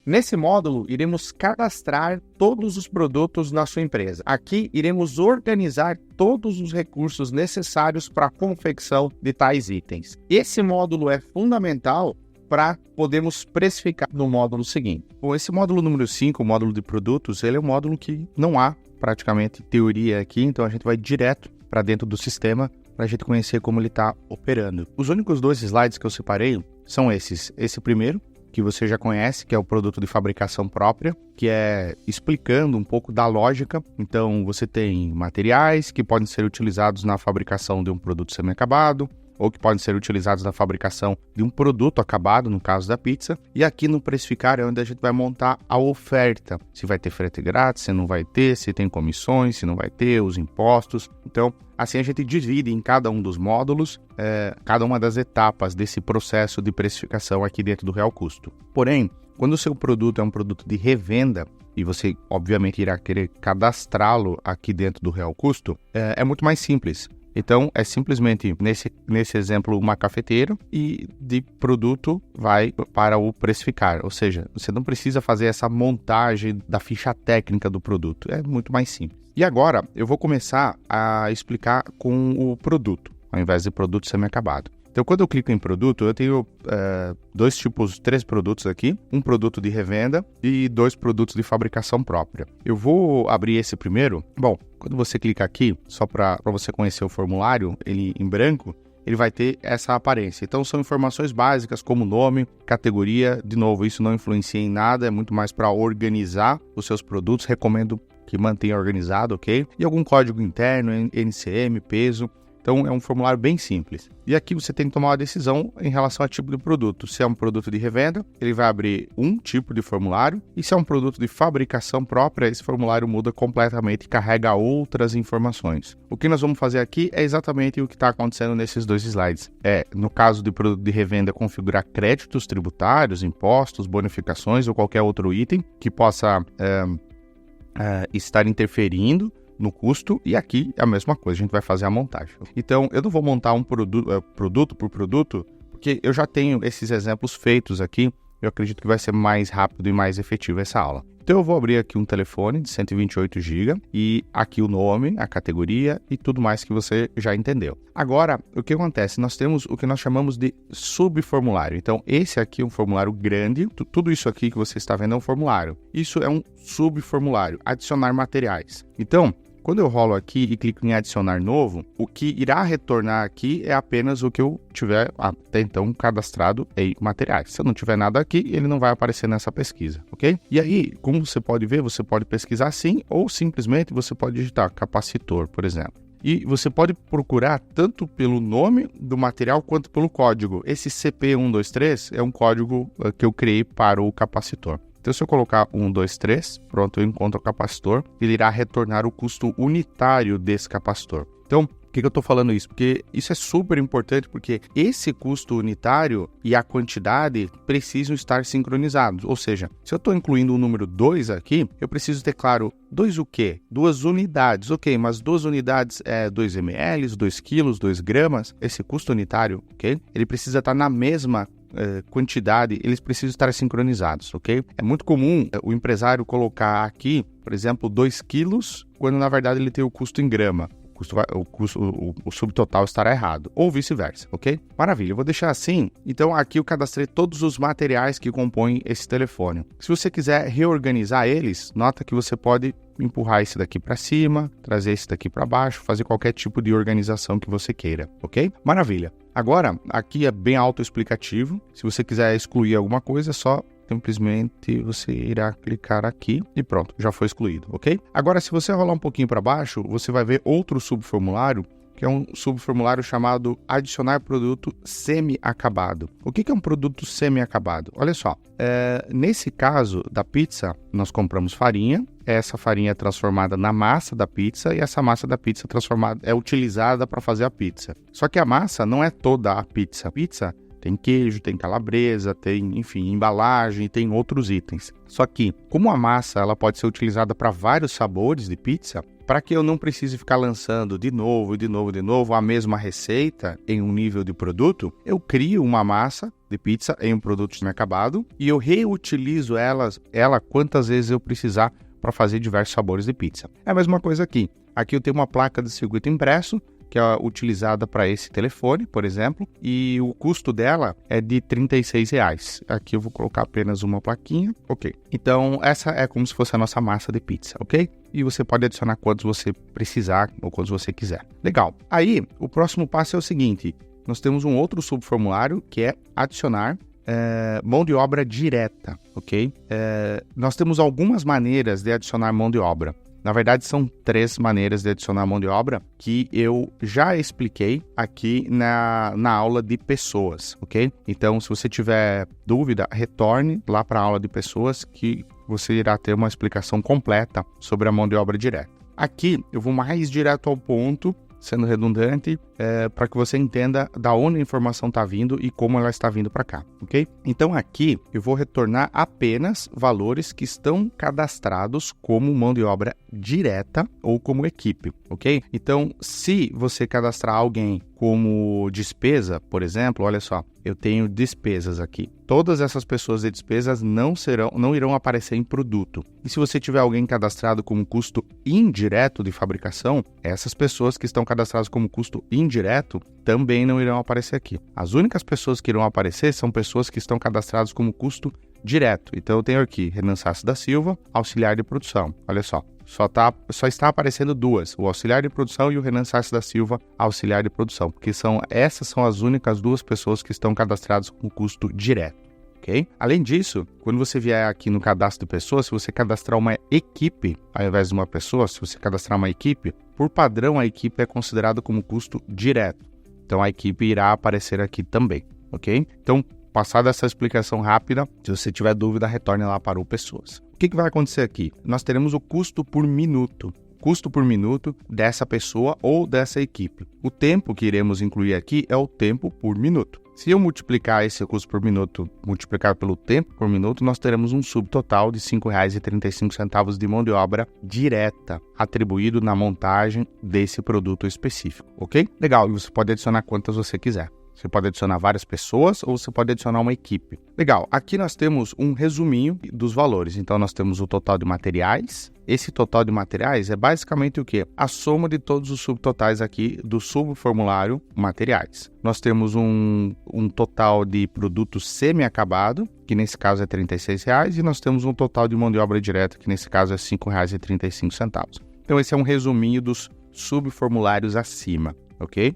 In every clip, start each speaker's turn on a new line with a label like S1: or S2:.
S1: Nesse módulo, iremos cadastrar todos os produtos na sua empresa. Aqui, iremos organizar todos os recursos necessários para a confecção de tais itens. Esse módulo é fundamental para podermos precificar no módulo seguinte. Bom, esse módulo número 5, o módulo de produtos, ele é um módulo que não há praticamente teoria aqui, então a gente vai direto para dentro do sistema para a gente conhecer como ele está operando. Os únicos 2 slides que eu separei são esses. Esse primeiro, que você já conhece, que é o produto de fabricação própria, que é explicando um pouco da lógica. Então, você tem materiais que podem ser utilizados na fabricação de um produto semi-acabado, ou que podem ser utilizados na fabricação de um produto acabado, no caso da pizza. E aqui no precificar é onde a gente vai montar a oferta. Se vai ter frete grátis, se não vai ter, se tem comissões, se não vai ter, os impostos. Então, assim a gente divide em cada um dos módulos, cada uma das etapas desse processo de precificação aqui dentro do real custo. Porém, quando o seu produto é um produto de revenda, e você obviamente irá querer cadastrá-lo aqui dentro do real custo, é muito mais simples. Então, é simplesmente, nesse exemplo, uma cafeteira e de produto vai para o precificar. Ou seja, você não precisa fazer essa montagem da ficha técnica do produto. É muito mais simples. E agora, eu vou começar a explicar com o produto, ao invés de produto semi-acabado. Então, quando eu clico em produto, eu tenho 3 produtos aqui, um produto de revenda e 2 produtos de fabricação própria. Eu vou abrir esse primeiro. Bom, quando você clica aqui, só para você conhecer o formulário, ele em branco, ele vai ter essa aparência. Então, são informações básicas como nome, categoria. De novo, isso não influencia em nada, é muito mais para organizar os seus produtos. Recomendo que mantenha organizado, ok? E algum código interno, NCM, peso. Então, é um formulário bem simples. E aqui você tem que tomar uma decisão em relação ao tipo de produto. Se é um produto de revenda, ele vai abrir um tipo de formulário. E se é um produto de fabricação própria, esse formulário muda completamente e carrega outras informações. O que nós vamos fazer aqui é exatamente o que está acontecendo nesses 2 slides. No caso de produto de revenda, configurar créditos tributários, impostos, bonificações ou qualquer outro item que possa estar interferindo no custo, e aqui é a mesma coisa, a gente vai fazer a montagem. Então, eu não vou montar um produto por produto, porque eu já tenho esses exemplos feitos aqui, eu acredito que vai ser mais rápido e mais efetivo essa aula. Então, eu vou abrir aqui um telefone de 128 GB e aqui o nome, a categoria e tudo mais que você já entendeu. Agora, o que acontece? Nós temos o que nós chamamos de subformulário. Então, esse aqui é um formulário grande, tudo isso aqui que você está vendo é um formulário. Isso é um subformulário, adicionar materiais. Então, quando eu rolo aqui e clico em adicionar novo, o que irá retornar aqui é apenas o que eu tiver até então cadastrado em materiais. Se eu não tiver nada aqui, ele não vai aparecer nessa pesquisa, ok? E aí, como você pode ver, você pode pesquisar assim ou simplesmente você pode digitar capacitor, por exemplo. E você pode procurar tanto pelo nome do material quanto pelo código. Esse CP123 é um código que eu criei para o capacitor. Então, se eu colocar 1, 2, 3, pronto, eu encontro o capacitor, ele irá retornar o custo unitário desse capacitor. Então, por que eu estou falando isso? Porque isso é super importante, porque esse custo unitário e a quantidade precisam estar sincronizados. Ou seja, se eu estou incluindo o número 2 aqui, eu preciso ter claro 2 o quê? 2 unidades. Ok, mas 2 unidades é 2 ml, 2 quilos, 2 gramas. Esse custo unitário, ok? Ele precisa estar na mesma quantidade, eles precisam estar sincronizados, ok? É muito comum o empresário colocar aqui, por exemplo, 2 quilos, quando na verdade ele tem o custo em grama. O subtotal estará errado, ou vice-versa, ok? Maravilha, eu vou deixar assim. Então aqui eu cadastrei todos os materiais que compõem esse telefone. Se você quiser reorganizar eles, nota que você pode empurrar esse daqui para cima, trazer esse daqui para baixo, fazer qualquer tipo de organização que você queira, ok? Maravilha. Agora, aqui é bem autoexplicativo. Se você quiser excluir alguma coisa, é só simplesmente você irá clicar aqui e pronto, já foi excluído, ok? Agora, se você rolar um pouquinho para baixo, você vai ver outro subformulário, que é um subformulário chamado adicionar produto semi-acabado. O que é um produto semi-acabado? Olha só, nesse caso da pizza, nós compramos farinha, essa farinha é transformada na massa da pizza e essa massa da pizza é utilizada para fazer a pizza. Só que a massa não é toda a pizza. A pizza tem queijo, tem calabresa, tem, enfim, embalagem, tem outros itens. Só que, como a massa ela pode ser utilizada para vários sabores de pizza, para que eu não precise ficar lançando de novo a mesma receita em um nível de produto, eu crio uma massa de pizza em um produto semi-acabado e eu reutilizo ela quantas vezes eu precisar para fazer diversos sabores de pizza. É a mesma coisa aqui. Aqui eu tenho uma placa de circuito impresso, que é utilizada para esse telefone, por exemplo, e o custo dela é de R$36. Aqui eu vou colocar apenas uma plaquinha, ok. Então, essa é como se fosse a nossa massa de pizza, ok? E você pode adicionar quantos você precisar ou quantos você quiser. Legal. Aí, o próximo passo é o seguinte, nós temos um outro subformulário que é adicionar mão de obra direta, ok? Nós temos algumas maneiras de adicionar mão de obra. Na verdade, são 3 maneiras de adicionar mão de obra que eu já expliquei aqui na aula de pessoas, ok? Então, se você tiver dúvida, retorne lá para a aula de pessoas que você irá ter uma explicação completa sobre a mão de obra direta. Aqui, eu vou mais direto ao ponto, sendo redundante, para que você entenda da onde a informação está vindo e como ela está vindo para cá, ok? Então aqui eu vou retornar apenas valores que estão cadastrados como mão de obra direta ou como equipe, ok? Então, se você cadastrar alguém como despesa, por exemplo, olha só, eu tenho despesas aqui. Todas essas pessoas de despesas não irão aparecer em produto. E se você tiver alguém cadastrado como custo indireto de fabricação, essas pessoas que estão cadastradas como custo indireto também não irão aparecer aqui. As únicas pessoas que irão aparecer são pessoas que estão cadastradas como custo direto. Então eu tenho aqui Renan Sassi da Silva, auxiliar de produção. Olha só. Só está aparecendo 2, o auxiliar de produção e o Renan Sassi da Silva, auxiliar de produção, porque essas são as únicas 2 pessoas que estão cadastradas com custo direto, ok? Além disso, quando você vier aqui no cadastro de pessoas, se você cadastrar uma equipe, ao invés de uma pessoa, se você cadastrar uma equipe, por padrão a equipe é considerada como custo direto. Então a equipe irá aparecer aqui também, ok? Então, passada essa explicação rápida, se você tiver dúvida, retorne lá para o Pessoas. O que vai acontecer aqui? Nós teremos o custo por minuto. Custo por minuto dessa pessoa ou dessa equipe. O tempo que iremos incluir aqui é o tempo por minuto. Se eu multiplicar esse custo por minuto, multiplicar pelo tempo por minuto, nós teremos um subtotal de R$ 5,35 de mão de obra direta, atribuído na montagem desse produto específico, ok? Legal, e você pode adicionar quantas você quiser. Você pode adicionar várias pessoas ou você pode adicionar uma equipe. Legal, aqui nós temos um resuminho dos valores. Então, nós temos o total de materiais. Esse total de materiais é basicamente o quê? A soma de todos os subtotais aqui do subformulário materiais. Nós temos um total de produto semi-acabado, que nesse caso é R$ 36,00, e nós temos um total de mão de obra direta, que nesse caso é R$ 5,35. Então, esse é um resuminho dos subformulários acima, ok?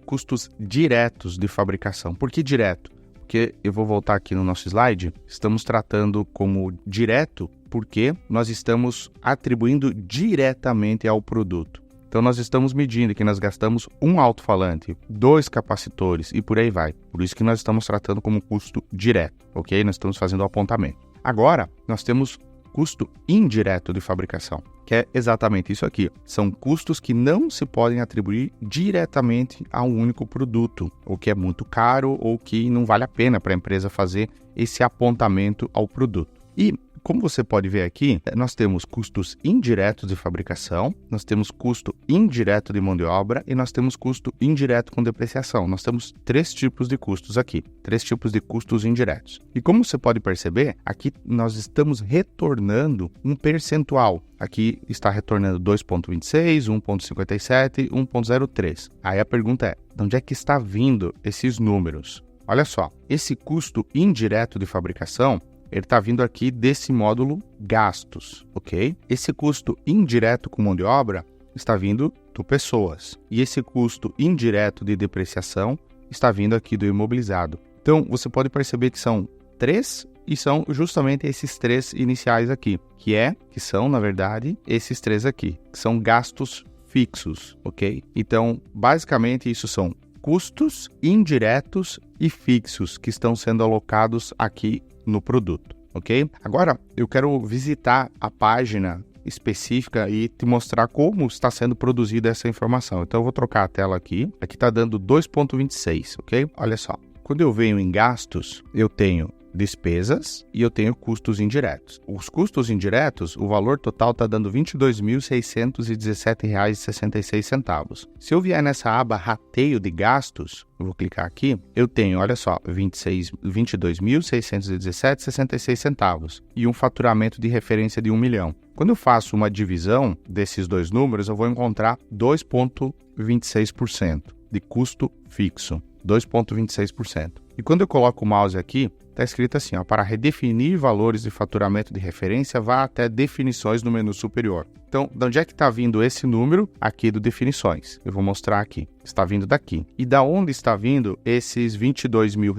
S1: Custos diretos de fabricação. Por que direto? Porque eu vou voltar aqui no nosso slide, estamos tratando como direto porque nós estamos atribuindo diretamente ao produto. Então nós estamos medindo que nós gastamos um alto-falante, 2 capacitores e por aí vai. Por isso que nós estamos tratando como custo direto, ok? Nós estamos fazendo o apontamento. Agora, nós temos custo indireto de fabricação, que é exatamente isso aqui. São custos que não se podem atribuir diretamente a um único produto, ou que é muito caro ou que não vale a pena para a empresa fazer esse apontamento ao produto. E como você pode ver aqui, nós temos custos indiretos de fabricação, nós temos custo indireto de mão de obra e nós temos custo indireto com depreciação. Nós temos 3 tipos de custos aqui, 3 tipos de custos indiretos. E como você pode perceber, aqui nós estamos retornando um percentual. Aqui está retornando 2,26, 1,57, 1,03. Aí a pergunta é, de onde é que está vindo esses números? Olha só, esse custo indireto de fabricação, ele está vindo aqui desse módulo gastos, ok? Esse custo indireto com mão de obra está vindo do pessoas. E esse custo indireto de depreciação está vindo aqui do imobilizado. Então, você pode perceber que são 3 e são justamente esses 3 iniciais aqui, que são, na verdade, esses 3 aqui, que são gastos fixos, ok? Então, basicamente, isso são custos indiretos e fixos que estão sendo alocados aqui no produto, ok? Agora, eu quero visitar a página específica e te mostrar como está sendo produzida essa informação. Então, eu vou trocar a tela aqui. Aqui está dando 2,26, ok? Olha só. Quando eu venho em gastos, eu tenho despesas e eu tenho custos indiretos. Os custos indiretos, o valor total está dando R$ 22.617,66. Se eu vier nessa aba rateio de gastos, eu vou clicar aqui, eu tenho, olha só, R$ 22.617,66 e um faturamento de referência de 1 milhão. Quando eu faço uma divisão desses dois números, eu vou encontrar 2,26% de custo fixo. 2,26%. E quando eu coloco o mouse aqui, está escrito assim, ó, para redefinir valores de faturamento de referência, vá até definições no menu superior. Então, de onde é que está vindo esse número? Aqui do definições. Eu vou mostrar aqui. Está vindo daqui. E da onde está vindo esses R$22 mil?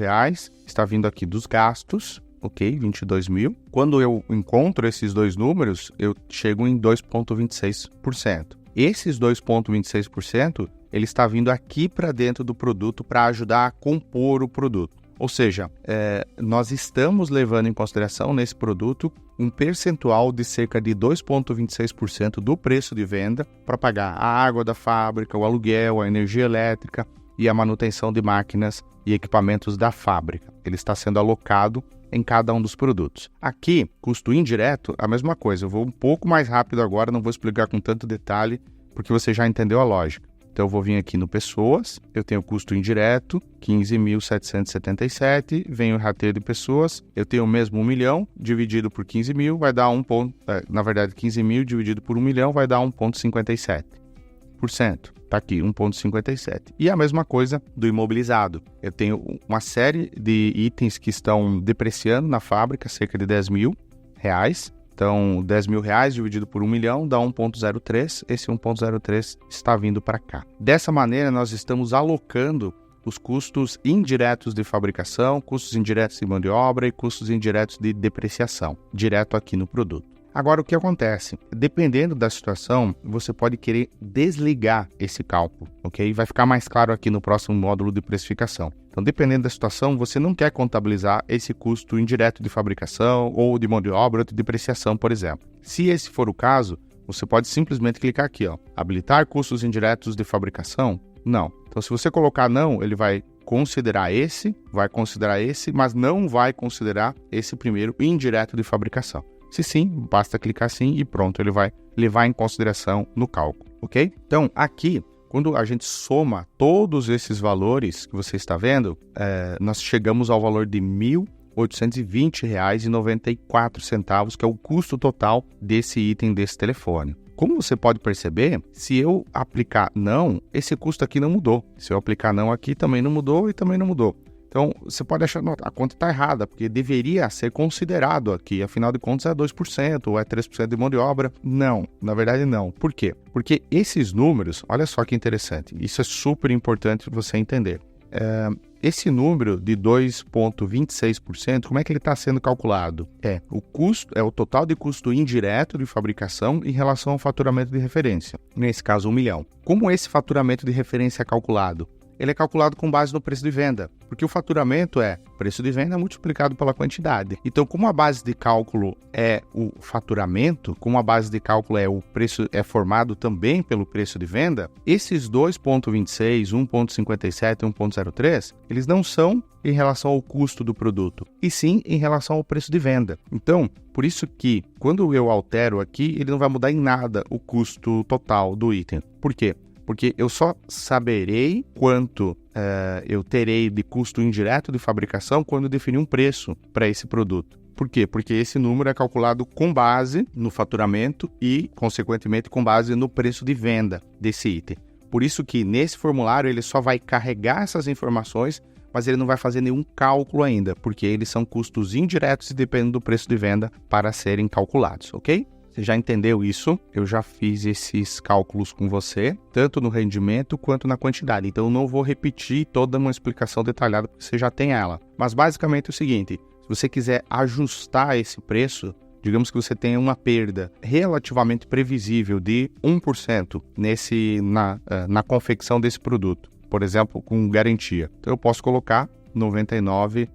S1: Está vindo aqui dos gastos, ok? 22 mil. Quando eu encontro esses dois números, eu chego em 2,26%. Esses 2,26%, ele está vindo aqui para dentro do produto para ajudar a compor o produto. Ou seja, nós estamos levando em consideração nesse produto um percentual de cerca de 2,26% do preço de venda para pagar a água da fábrica, o aluguel, a energia elétrica e a manutenção de máquinas e equipamentos da fábrica. Ele está sendo alocado em cada um dos produtos. Aqui, custo indireto, a mesma coisa. Eu vou um pouco mais rápido agora, não vou explicar com tanto detalhe, porque você já entendeu a lógica. Então, eu vou vir aqui no Pessoas, eu tenho custo indireto, 15.777, venho o rateio de pessoas, eu tenho o mesmo 1 milhão, dividido por 15 mil, vai dar 15 mil dividido por 1 milhão, vai dar 1,57%. Tá aqui, 1,57%. E a mesma coisa do imobilizado. Eu tenho uma série de itens que estão depreciando na fábrica, cerca de R$10 mil. Então, R$10 mil dividido por 1 milhão dá 1,03. Esse 1,03 está vindo para cá. Dessa maneira, nós estamos alocando os custos indiretos de fabricação, custos indiretos de mão de obra e custos indiretos de depreciação, direto aqui no produto. Agora, o que acontece? Dependendo da situação, você pode querer desligar esse cálculo, ok? Vai ficar mais claro aqui no próximo módulo de precificação. Então, dependendo da situação, você não quer contabilizar esse custo indireto de fabricação ou de mão de obra ou de depreciação, por exemplo. Se esse for o caso, você pode simplesmente clicar aqui, ó, habilitar custos indiretos de fabricação? Não. Então, se você colocar não, ele vai considerar esse, mas não vai considerar esse primeiro indireto de fabricação. Se sim, basta clicar sim e pronto, ele vai levar em consideração no cálculo, ok? Então, aqui, quando a gente soma todos esses valores que você está vendo, nós chegamos ao valor de R$ 1.820,94, que é o custo total desse item, desse telefone. Como você pode perceber, se eu aplicar não, esse custo aqui não mudou. Se eu aplicar não aqui, também não mudou e também não mudou. Então, você pode achar que a conta está errada, porque deveria ser considerado aqui, afinal de contas é 2% ou é 3% de mão de obra. Não, na verdade não. Por quê? Porque esses números, olha só que interessante, isso é super importante você entender. Esse número de 2,26%, como é que ele está sendo calculado? O custo, é o total de custo indireto de fabricação em relação ao faturamento de referência. Nesse caso, 1 milhão. Como esse faturamento de referência é calculado? Ele é calculado com base no preço de venda, porque o faturamento é preço de venda multiplicado pela quantidade. Então, como a base de cálculo é o faturamento, como a base de cálculo é o preço, é formado também pelo preço de venda, esses 2,26, 1,57 e 1,03, eles não são em relação ao custo do produto, e sim em relação ao preço de venda. Então, por isso que, quando eu altero aqui, ele não vai mudar em nada o custo total do item. Por quê? Porque eu só saberei quanto eu terei de custo indireto de fabricação quando eu definir um preço para esse produto. Por quê? Porque esse número é calculado com base no faturamento e, consequentemente, com base no preço de venda desse item. Por isso que, nesse formulário, ele só vai carregar essas informações, mas ele não vai fazer nenhum cálculo ainda, porque eles são custos indiretos e dependem do preço de venda para serem calculados, ok? Você já entendeu isso? Eu já fiz esses cálculos com você, tanto no rendimento quanto na quantidade. Então, eu não vou repetir toda uma explicação detalhada, porque você já tem ela. Mas, basicamente, é o seguinte, se você quiser ajustar esse preço, digamos que você tenha uma perda relativamente previsível de 1% na confecção desse produto, por exemplo, com garantia. Então, eu posso colocar 99%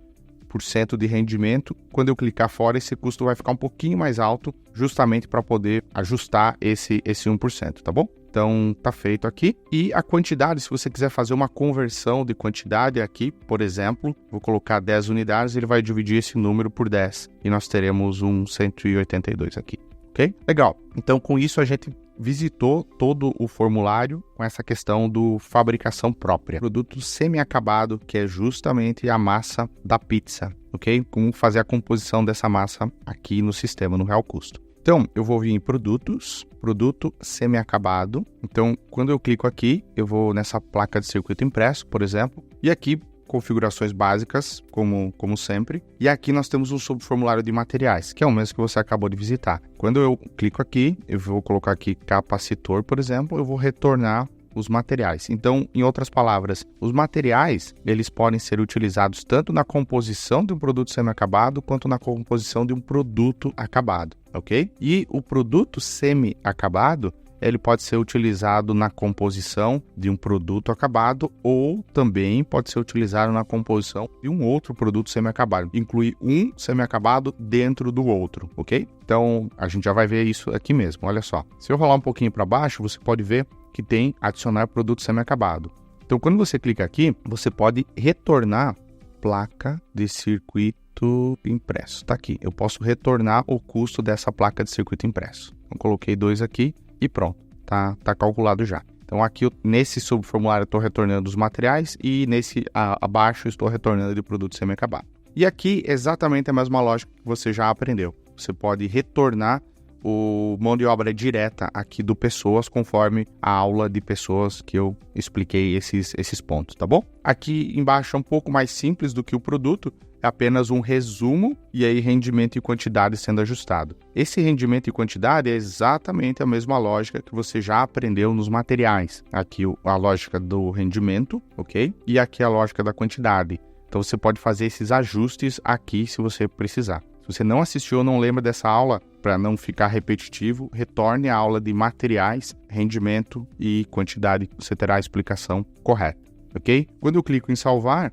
S1: de rendimento. Quando eu clicar fora, esse custo vai ficar um pouquinho mais alto, justamente para poder ajustar esse 1%, tá bom? Então, tá feito aqui. E a quantidade, se você quiser fazer uma conversão de quantidade aqui, por exemplo, vou colocar 10 unidades, ele vai dividir esse número por 10. E nós teremos um 182 aqui, ok? Legal. Então, com isso, a gente visitou todo o formulário com essa questão do fabricação própria. Produto semi-acabado, que é justamente a massa da pizza, ok? Como fazer a composição dessa massa aqui no sistema, no real custo. Então, eu vou vir em produtos, produto semi-acabado. Então, quando eu clico aqui, eu vou nessa placa de circuito impresso, por exemplo, e aqui configurações básicas, como sempre. E aqui nós temos um subformulário de materiais, que é o mesmo que você acabou de visitar. Quando eu clico aqui, eu vou colocar aqui capacitor, por exemplo, eu vou retornar os materiais. Então, em outras palavras, os materiais, eles podem ser utilizados tanto na composição de um produto semi-acabado, quanto na composição de um produto acabado, ok? E o produto semi-acabado, ele pode ser utilizado na composição de um produto acabado ou também pode ser utilizado na composição de um outro produto semi-acabado. Incluir um semi-acabado dentro do outro, ok? Então, a gente já vai ver isso aqui mesmo, olha só. Se eu rolar um pouquinho para baixo, você pode ver que tem adicionar produto semi-acabado. Então, quando você clica aqui, você pode retornar placa de circuito impresso. Tá aqui, eu posso retornar o custo dessa placa de circuito impresso. Então, coloquei 2 aqui e pronto, tá calculado já. Então, aqui nesse subformulário eu estou retornando os materiais e nesse abaixo eu estou retornando de produto semi-acabado. E aqui exatamente a mesma lógica que você já aprendeu. Você pode retornar o mão de obra direta aqui do Pessoas, conforme a aula de Pessoas que eu expliquei esses pontos, tá bom? Aqui embaixo é um pouco mais simples do que o produto, é apenas um resumo e aí rendimento e quantidade sendo ajustado. Esse rendimento e quantidade é exatamente a mesma lógica que você já aprendeu nos materiais. Aqui a lógica do rendimento, ok? E aqui a lógica da quantidade. Então você pode fazer esses ajustes aqui se você precisar. Se você não assistiu ou não lembra dessa aula, para não ficar repetitivo, retorne à aula de materiais, rendimento e quantidade, você terá a explicação correta, ok? Quando eu clico em salvar,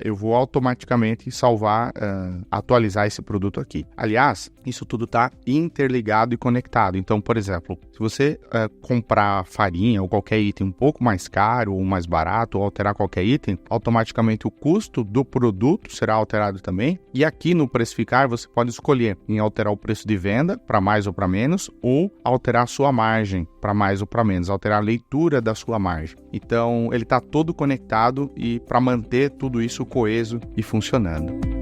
S1: eu vou automaticamente salvar, atualizar esse produto aqui. Aliás, isso tudo está interligado e conectado. Então, por exemplo, se você comprar farinha ou qualquer item um pouco mais caro ou mais barato ou alterar qualquer item, automaticamente o custo do produto será alterado também. E aqui no precificar você pode escolher em alterar o preço de venda para mais ou para menos ou alterar a sua margem para mais ou para menos, alterar a leitura da sua margem. Então, ele está todo conectado e para manter tudo isso coeso e funcionando.